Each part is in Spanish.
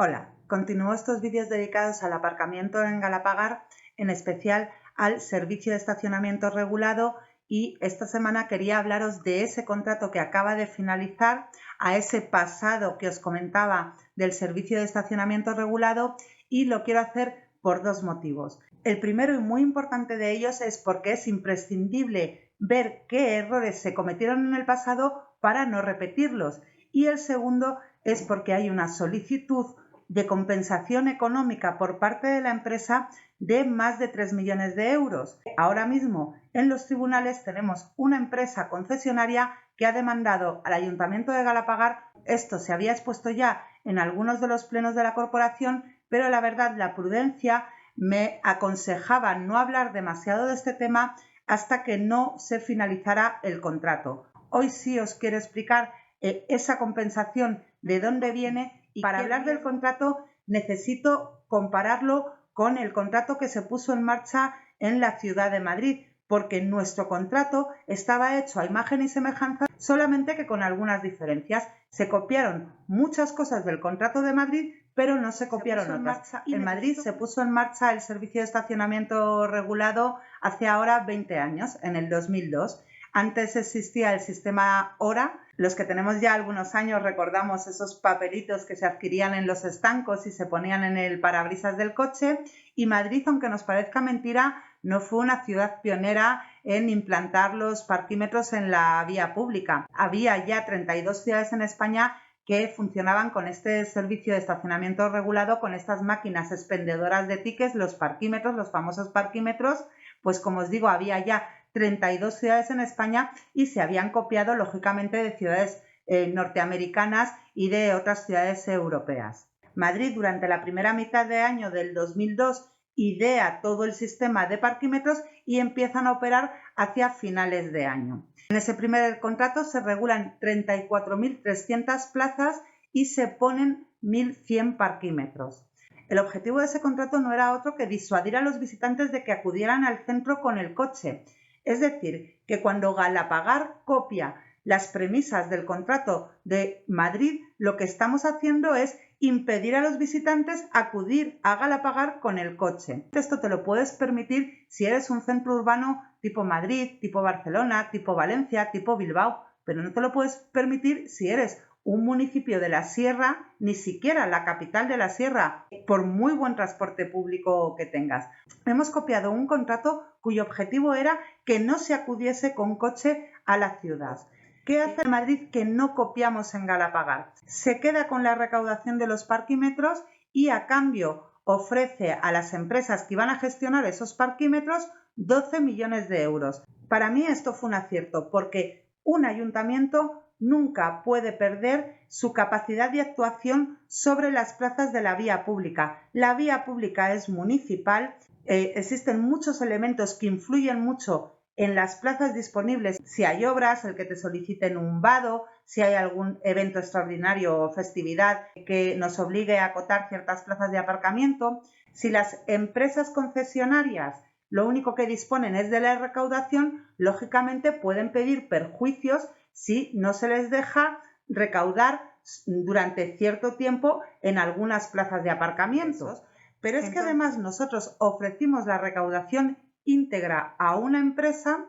Hola, continúo estos vídeos dedicados al aparcamiento en Galapagar, en especial al servicio de estacionamiento regulado, y esta semana quería hablaros de ese contrato que acaba de finalizar, a ese pasado que os comentaba del servicio de estacionamiento regulado, y lo quiero hacer por dos motivos. El primero y muy importante de ellos es porque es imprescindible ver qué errores se cometieron en el pasado para no repetirlos, y el segundo es porque hay una solicitud de compensación económica por parte de la empresa de más de 3 millones de euros. Ahora mismo en los tribunales tenemos una empresa concesionaria que ha demandado al Ayuntamiento de Galapagar. Esto se había expuesto ya en algunos de los plenos de la corporación, pero la verdad, la prudencia me aconsejaba no hablar demasiado de este tema hasta que no se finalizara el contrato. Hoy sí os quiero explicar esa compensación, de dónde viene. Y para hablar del contrato necesito compararlo con el contrato que se puso en marcha en la ciudad de Madrid, porque nuestro contrato estaba hecho a imagen y semejanza, solamente que con algunas diferencias. Se copiaron muchas cosas del contrato de Madrid, pero no se copiaron otras. En Madrid se puso en marcha el servicio de estacionamiento regulado hace ahora 20 años, en el 2002. Antes existía el sistema HORA. Los que tenemos ya algunos años recordamos esos papelitos que se adquirían en los estancos y se ponían en el parabrisas del coche. Y Madrid, aunque nos parezca mentira, no fue una ciudad pionera en implantar los parquímetros en la vía pública. Había ya 32 ciudades en España que funcionaban con este servicio de estacionamiento regulado, con estas máquinas expendedoras de tickets, los parquímetros, los famosos parquímetros. Pues como os digo, había ya 32 ciudades en España y se habían copiado lógicamente de ciudades norteamericanas y de otras ciudades europeas. Madrid, durante la primera mitad de año del 2002, idea todo el sistema de parquímetros y empiezan a operar hacia finales de año. En ese primer contrato se regulan 34.300 plazas y se ponen 1.100 parquímetros. El objetivo de ese contrato no era otro que disuadir a los visitantes de que acudieran al centro con el coche. Es decir, que cuando Galapagar copia las premisas del contrato de Madrid, lo que estamos haciendo es impedir a los visitantes acudir a Galapagar con el coche. Esto te lo puedes permitir si eres un centro urbano tipo Madrid, tipo Barcelona, tipo Valencia, tipo Bilbao, pero no te lo puedes permitir si eres un municipio de la Sierra, ni siquiera la capital de la Sierra, por muy buen transporte público que tengas. Hemos copiado un contrato cuyo objetivo era que no se acudiese con coche a la ciudad. ¿Qué hace Madrid que no copiamos en Galapagar? Se queda con la recaudación de los parquímetros y a cambio ofrece a las empresas que iban a gestionar esos parquímetros 12 millones de euros. Para mí esto fue un acierto, porque un ayuntamiento nunca puede perder su capacidad de actuación sobre las plazas de la vía pública. La vía pública es municipal, existen muchos elementos que influyen mucho en las plazas disponibles. Si hay obras, el que te soliciten un vado, si hay algún evento extraordinario o festividad que nos obligue a acotar ciertas plazas de aparcamiento. Si las empresas concesionarias lo único que disponen es de la recaudación, lógicamente pueden pedir perjuicios si no se les deja recaudar durante cierto tiempo en algunas plazas de aparcamientos. Pero es que además nosotros ofrecimos la recaudación íntegra a una empresa,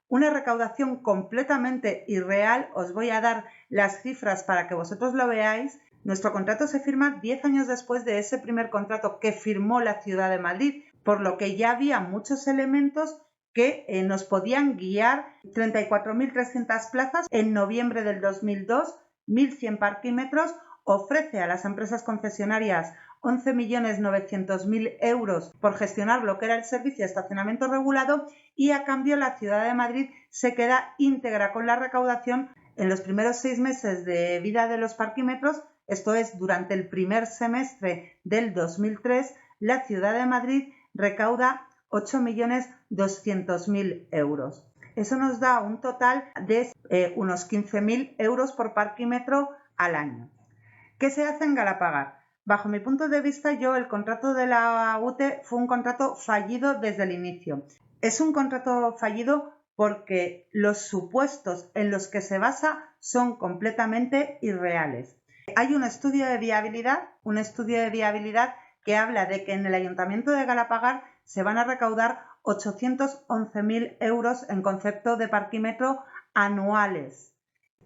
una recaudación completamente irreal. Os voy a dar las cifras para que vosotros lo veáis. Nuestro contrato se firma 10 años después de ese primer contrato que firmó la Ciudad de Madrid, por lo que ya había muchos elementos que nos podían guiar. 34.300 plazas en noviembre del 2002, 1.100 parquímetros, ofrece a las empresas concesionarias 11.900.000 euros por gestionar lo que era el servicio de estacionamiento regulado, y a cambio la Ciudad de Madrid se queda íntegra con la recaudación en los primeros 6 meses de vida de los parquímetros. Esto es, durante el primer semestre del 2003, la Ciudad de Madrid recauda 8.200.000 euros. Eso nos da un total de unos 15.000 euros por parquímetro al año. ¿Qué se hace en Galapagar? Bajo mi punto de vista, el contrato de la UTE fue un contrato fallido desde el inicio. Es un contrato fallido porque los supuestos en los que se basa son completamente irreales. Hay un estudio de viabilidad que habla de que en el Ayuntamiento de Galapagar se van a recaudar 811.000 euros en concepto de parquímetro anuales.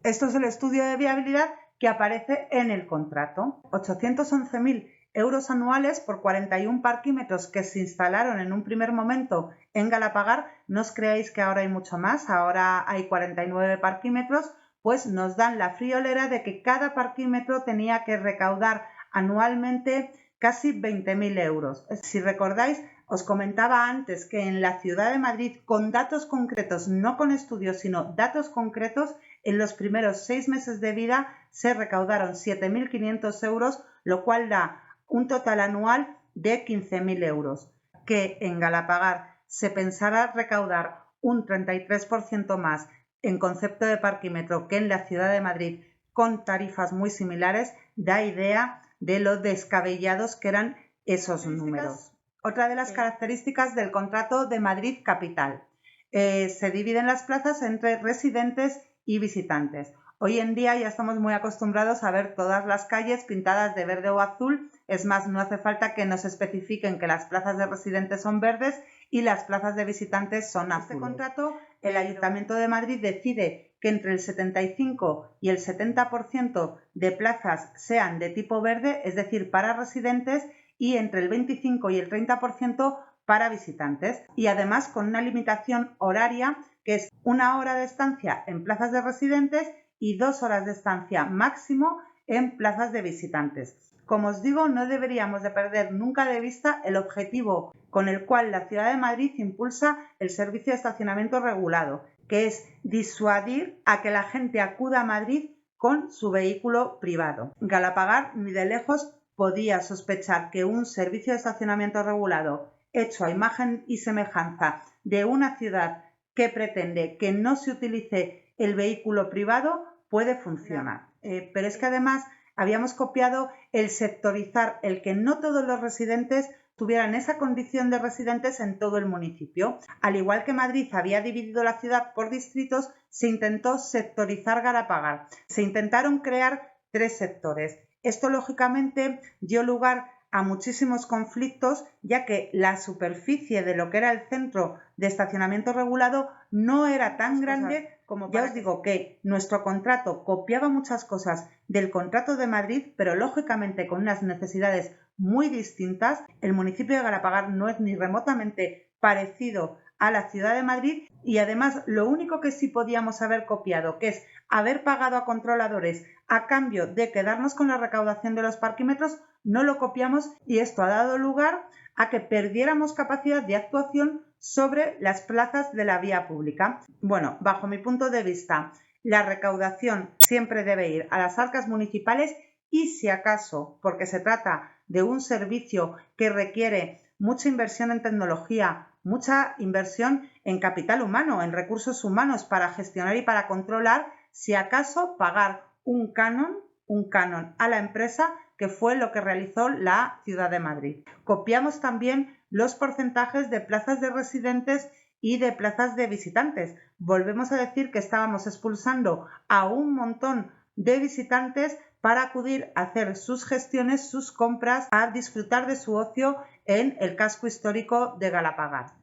Esto es el estudio de viabilidad que aparece en el contrato. 811.000 euros anuales por 41 parquímetros que se instalaron en un primer momento en Galapagar. No os creáis que ahora hay mucho más, ahora hay 49 parquímetros, pues nos dan la friolera de que cada parquímetro tenía que recaudar anualmente casi 20.000 euros. Si recordáis, os comentaba antes que en la ciudad de Madrid, con datos concretos, no con estudios, sino datos concretos, en los primeros 6 meses de vida se recaudaron 7.500 euros, lo cual da un total anual de 15.000 euros. Que en Galapagar se pensara recaudar un 33% más en concepto de parquímetro que en la ciudad de Madrid con tarifas muy similares, da idea de lo descabellados que eran esos números. Otra de las características del contrato de Madrid Capital. Se dividen las plazas entre residentes y visitantes. Hoy en día ya estamos muy acostumbrados a ver todas las calles pintadas de verde o azul. Es más, no hace falta que nos especifiquen que las plazas de residentes son verdes y las plazas de visitantes son azules. Este contrato, el Ayuntamiento de Madrid decide que entre el 75 y el 70% de plazas sean de tipo verde, es decir, para residentes, y entre el 25 y el 30% para visitantes. Y además con una limitación horaria que es 1 hora de estancia en plazas de residentes y 2 horas de estancia máximo en plazas de visitantes. Como os digo, no deberíamos de perder nunca de vista el objetivo con el cual la Ciudad de Madrid impulsa el servicio de estacionamiento regulado, que es disuadir a que la gente acuda a Madrid con su vehículo privado. Galapagar ni de lejos podía sospechar que un servicio de estacionamiento regulado hecho a imagen y semejanza de una ciudad que pretende que no se utilice el vehículo privado puede funcionar. Pero es que además habíamos copiado el sectorizar, el que no todos los residentes tuvieran esa condición de residentes en todo el municipio. Al igual que Madrid había dividido la ciudad por distritos, se intentó sectorizar Galapagar. Se intentaron crear 3 sectores. Esto lógicamente dio lugar a muchísimos conflictos, ya que la superficie de lo que era el centro de estacionamiento regulado no era tan grande como ya os digo que nuestro contrato copiaba muchas cosas del contrato de Madrid, pero lógicamente con unas necesidades muy distintas. El municipio de Galapagar no es ni remotamente parecido a la ciudad de Madrid y además lo único que sí podíamos haber copiado, que es haber pagado a controladores a cambio de quedarnos con la recaudación de los parquímetros, no lo copiamos y esto ha dado lugar a que perdiéramos capacidad de actuación sobre las plazas de la vía pública. Bueno, bajo mi punto de vista, la recaudación siempre debe ir a las arcas municipales y si acaso, porque se trata de un servicio que requiere mucha inversión en tecnología, mucha inversión en capital humano, en recursos humanos para gestionar y para controlar, si acaso pagar un canon a la empresa, que fue lo que realizó la Ciudad de Madrid. Copiamos también los porcentajes de plazas de residentes y de plazas de visitantes. Volvemos a decir que estábamos expulsando a un montón de visitantes para acudir a hacer sus gestiones, sus compras, a disfrutar de su ocio en el casco histórico de Galapagar.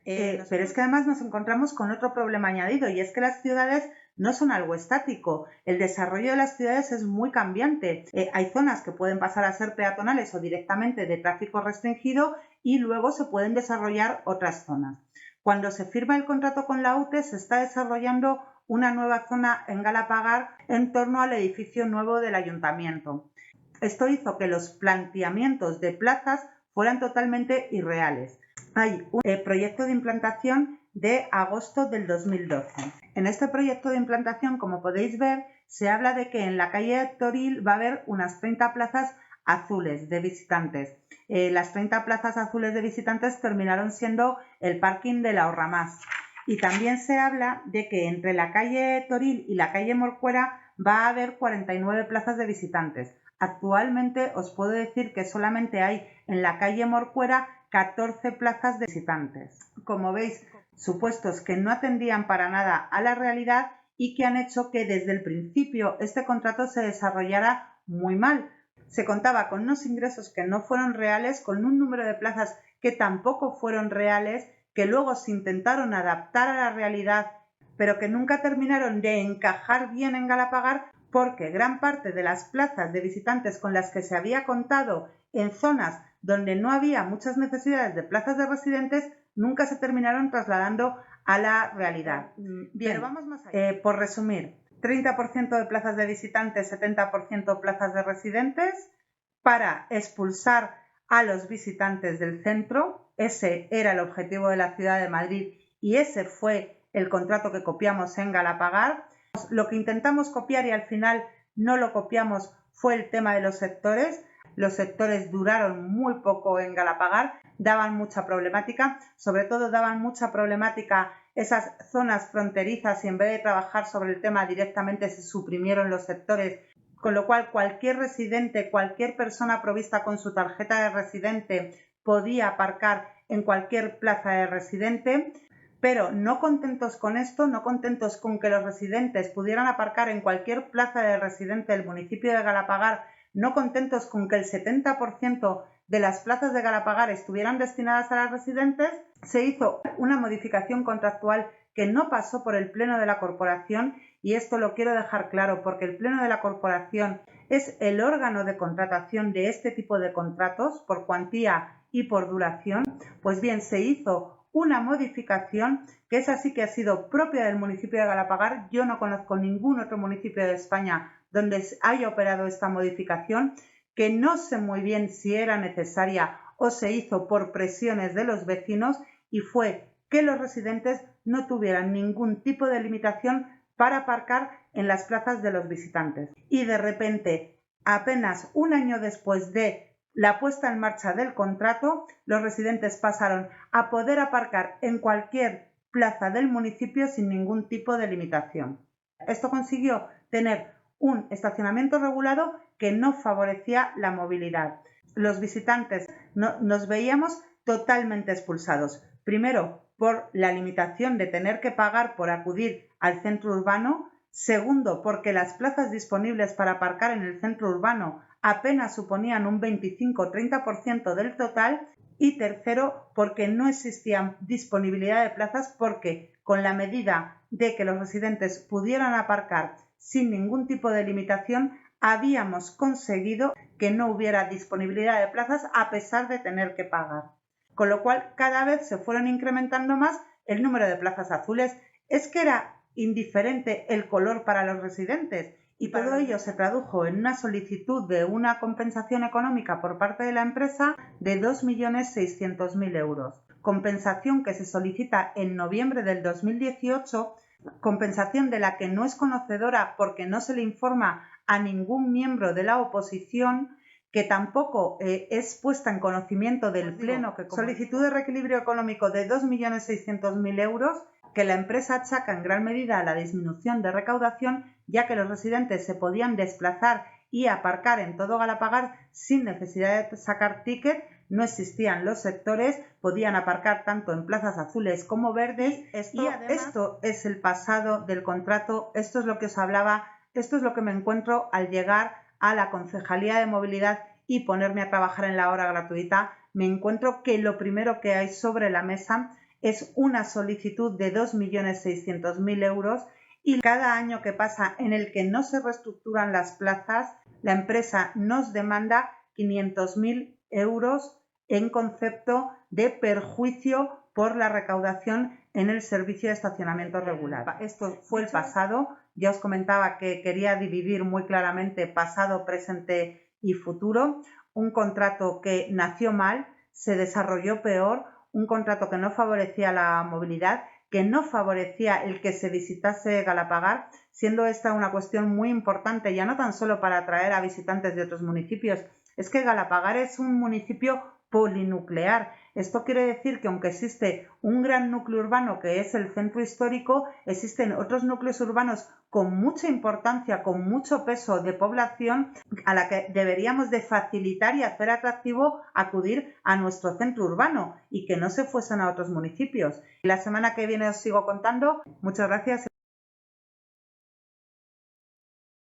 Pero es que además nos encontramos con otro problema añadido y es que las ciudades no son algo estático. El desarrollo de las ciudades es muy cambiante. Hay zonas que pueden pasar a ser peatonales o directamente de tráfico restringido y luego se pueden desarrollar otras zonas. Cuando se firma el contrato con la UTE se está desarrollando una nueva zona en Galapagar en torno al edificio nuevo del ayuntamiento. Esto hizo que los planteamientos de plazas fueran totalmente irreales. Hay un proyecto de implantación de agosto del 2012. En este proyecto de implantación, como podéis ver, se habla de que en la calle Toril va a haber unas 30 plazas azules de visitantes. Las 30 plazas azules de visitantes terminaron siendo el parking de la Ahorramás. Y también se habla de que entre la calle Toril y la calle Morcuera va a haber 49 plazas de visitantes. Actualmente os puedo decir que solamente hay en la calle Morcuera 14 plazas de visitantes. Como veis, supuestos que no atendían para nada a la realidad y que han hecho que desde el principio este contrato se desarrollara muy mal. Se contaba con unos ingresos que no fueron reales, con un número de plazas que tampoco fueron reales, que luego se intentaron adaptar a la realidad, pero que nunca terminaron de encajar bien en Galapagar, porque gran parte de las plazas de visitantes con las que se había contado en zonas donde no había muchas necesidades de plazas de residentes nunca se terminaron trasladando a la realidad. Bien, pero vamos más allá. Por resumir, 30% de plazas de visitantes, 70% plazas de residentes para expulsar a los visitantes del centro. Ese era el objetivo de la ciudad de Madrid y ese fue el contrato que copiamos en Galapagar. Lo que intentamos copiar y al final no lo copiamos fue el tema de los sectores. Los sectores duraron muy poco en Galapagar, daban mucha problemática, sobre todo daban mucha problemática esas zonas fronterizas y en vez de trabajar sobre el tema directamente se suprimieron los sectores, con lo cual cualquier residente, cualquier persona provista con su tarjeta de residente podía aparcar en cualquier plaza de residente. Pero no contentos con esto, no contentos con que los residentes pudieran aparcar en cualquier plaza de residente del municipio de Galapagar, no contentos con que el 70% de las plazas de Galapagar estuvieran destinadas a los residentes, se hizo una modificación contractual que no pasó por el Pleno de la Corporación, y esto lo quiero dejar claro porque el Pleno de la Corporación es el órgano de contratación de este tipo de contratos por cuantía y por duración. Pues bien, se hizo una modificación que es así que ha sido propia del municipio de Galapagar. Yo no conozco ningún otro municipio de España donde haya operado esta modificación, que no sé muy bien si era necesaria o se hizo por presiones de los vecinos, y fue que los residentes no tuvieran ningún tipo de limitación para aparcar en las plazas de los visitantes. Y de repente, apenas un año después de la puesta en marcha del contrato, los residentes pasaron a poder aparcar en cualquier plaza del municipio sin ningún tipo de limitación. Esto consiguió tener un estacionamiento regulado que no favorecía la movilidad. Los visitantes nos veíamos totalmente expulsados. Primero, por la limitación de tener que pagar por acudir al centro urbano. Segundo, porque las plazas disponibles para aparcar en el centro urbano apenas suponían un 25-30% del total. Y tercero, porque no existía disponibilidad de plazas, porque con la medida de que los residentes pudieran aparcar sin ningún tipo de limitación, habíamos conseguido que no hubiera disponibilidad de plazas a pesar de tener que pagar. Con lo cual, cada vez se fueron incrementando más el número de plazas azules. Es que era indiferente el color para los residentes, y todo ello se tradujo en una solicitud de una compensación económica por parte de la empresa de 2.600.000 euros. Compensación que se solicita en noviembre del 2018, compensación de la que no es conocedora porque no se le informa a ningún miembro de la oposición, que tampoco es puesta en conocimiento del Pleno, que solicitud de reequilibrio económico de 2.600.000 euros, que la empresa achaca en gran medida a la disminución de recaudación, ya que los residentes se podían desplazar y aparcar en todo Galapagar sin necesidad de sacar ticket, no existían los sectores, podían aparcar tanto en plazas azules como verdes. Esto es el pasado del contrato, esto es lo que os hablaba, esto es lo que me encuentro al llegar a la Concejalía de Movilidad y ponerme a trabajar en la hora gratuita. Me encuentro que lo primero que hay sobre la mesa es una solicitud de 2.600.000 euros, y cada año que pasa en el que no se reestructuran las plazas, la empresa nos demanda 500.000 euros en concepto de perjuicio por la recaudación en el servicio de estacionamiento regular. Esto fue el pasado. Ya os comentaba que quería dividir muy claramente pasado, presente y futuro. Un contrato que nació mal, se desarrolló peor, un contrato que no favorecía la movilidad, que no favorecía el que se visitase Galapagar, siendo esta una cuestión muy importante, ya no tan solo para atraer a visitantes de otros municipios. Es que Galapagar es un municipio polinuclear. Esto quiere decir que aunque existe un gran núcleo urbano que es el centro histórico, existen otros núcleos urbanos con mucha importancia, con mucho peso de población, a la que deberíamos de facilitar y hacer atractivo acudir a nuestro centro urbano y que no se fuesen a otros municipios. La semana que viene os sigo contando. Muchas gracias.